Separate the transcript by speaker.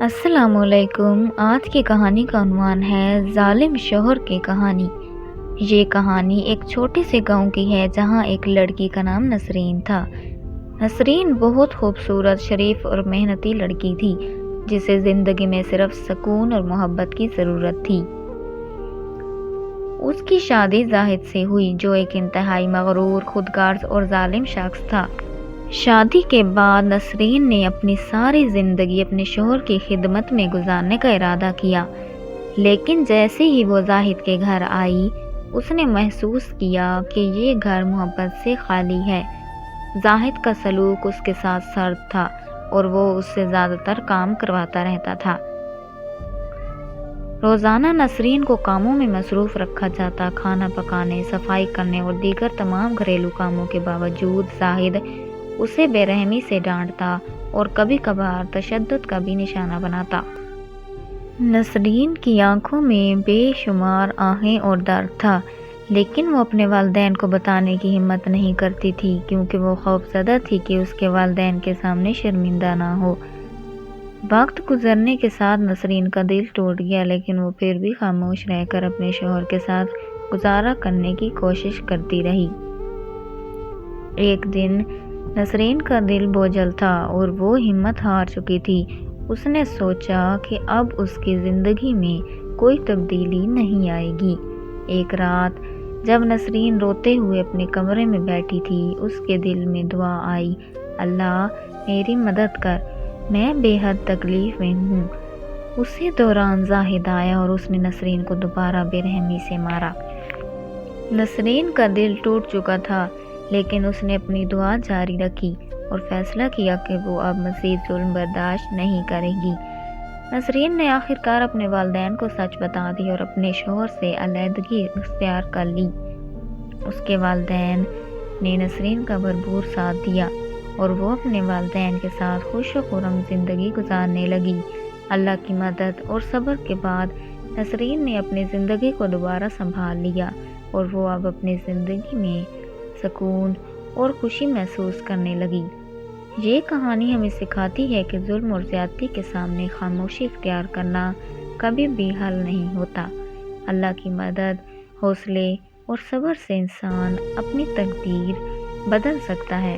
Speaker 1: السلام علیکم۔ آج کی کہانی کا عنوان ہے ظالم شوہر کی کہانی۔ یہ کہانی ایک چھوٹے سے گاؤں کی ہے جہاں ایک لڑکی کا نام نسرین تھا۔ نسرین بہت خوبصورت، شریف اور محنتی لڑکی تھی جسے زندگی میں صرف سکون اور محبت کی ضرورت تھی۔ اس کی شادی زاہد سے ہوئی جو ایک انتہائی مغرور، خودغرض اور ظالم شخص تھا۔ شادی کے بعد نسرین نے اپنی ساری زندگی اپنے شوہر کی خدمت میں گزارنے کا ارادہ کیا، لیکن جیسے ہی وہ زاہد کے گھر آئی، اس نے محسوس کیا کہ یہ گھر محبت سے خالی ہے۔ زاہد کا سلوک اس کے ساتھ سرد تھا اور وہ اس سے زیادہ تر کام کرواتا رہتا تھا۔ روزانہ نسرین کو کاموں میں مصروف رکھا جاتا۔ کھانا پکانے، صفائی کرنے اور دیگر تمام گھریلو کاموں کے باوجود زاہد اسے بے رحمی سے ڈانٹتا اور کبھی کبھار تشدد کا بھی نشانہ بناتا۔ نسرین کی آنکھوں میں بے شمار آہیں اور درد تھا، لیکن وہ اپنے والدین کو بتانے کی ہمت نہیں کرتی تھی کیونکہ وہ خوفزدہ تھی کہ اس کے والدین کے سامنے شرمندہ نہ ہو۔ وقت گزرنے کے ساتھ نسرین کا دل ٹوٹ گیا، لیکن وہ پھر بھی خاموش رہ کر اپنے شوہر کے ساتھ گزارا کرنے کی کوشش کرتی رہی۔ ایک دن نسرین کا دل بوجھل تھا اور وہ ہمت ہار چکی تھی۔ اس نے سوچا کہ اب اس کی زندگی میں کوئی تبدیلی نہیں آئے گی۔ ایک رات جب نسرین روتے ہوئے اپنے کمرے میں بیٹھی تھی، اس کے دل میں دعا آئی، اللہ میری مدد کر، میں بے حد تکلیف میں ہوں۔ اسی دوران زاہد آیا اور اس نے نسرین کو دوبارہ بے رحمی سے مارا۔ نسرین کا دل ٹوٹ چکا تھا، لیکن اس نے اپنی دعا جاری رکھی اور فیصلہ کیا کہ وہ اب مزید ظلم برداشت نہیں کرے گی۔ نسرین نے آخرکار اپنے والدین کو سچ بتا دی اور اپنے شوہر سے علیحدگی اختیار کر لی۔ اس کے والدین نے نسرین کا بھرپور ساتھ دیا اور وہ اپنے والدین کے ساتھ خوش و خرم زندگی گزارنے لگی۔ اللہ کی مدد اور صبر کے بعد نسرین نے اپنی زندگی کو دوبارہ سنبھال لیا اور وہ اب اپنی زندگی میں سکون اور خوشی محسوس کرنے لگی۔ یہ کہانی ہمیں سکھاتی ہے کہ ظلم اور زیادتی کے سامنے خاموشی اختیار کرنا کبھی بھی حل نہیں ہوتا۔ اللہ کی مدد، حوصلے اور صبر سے انسان اپنی تقدیر بدل سکتا ہے۔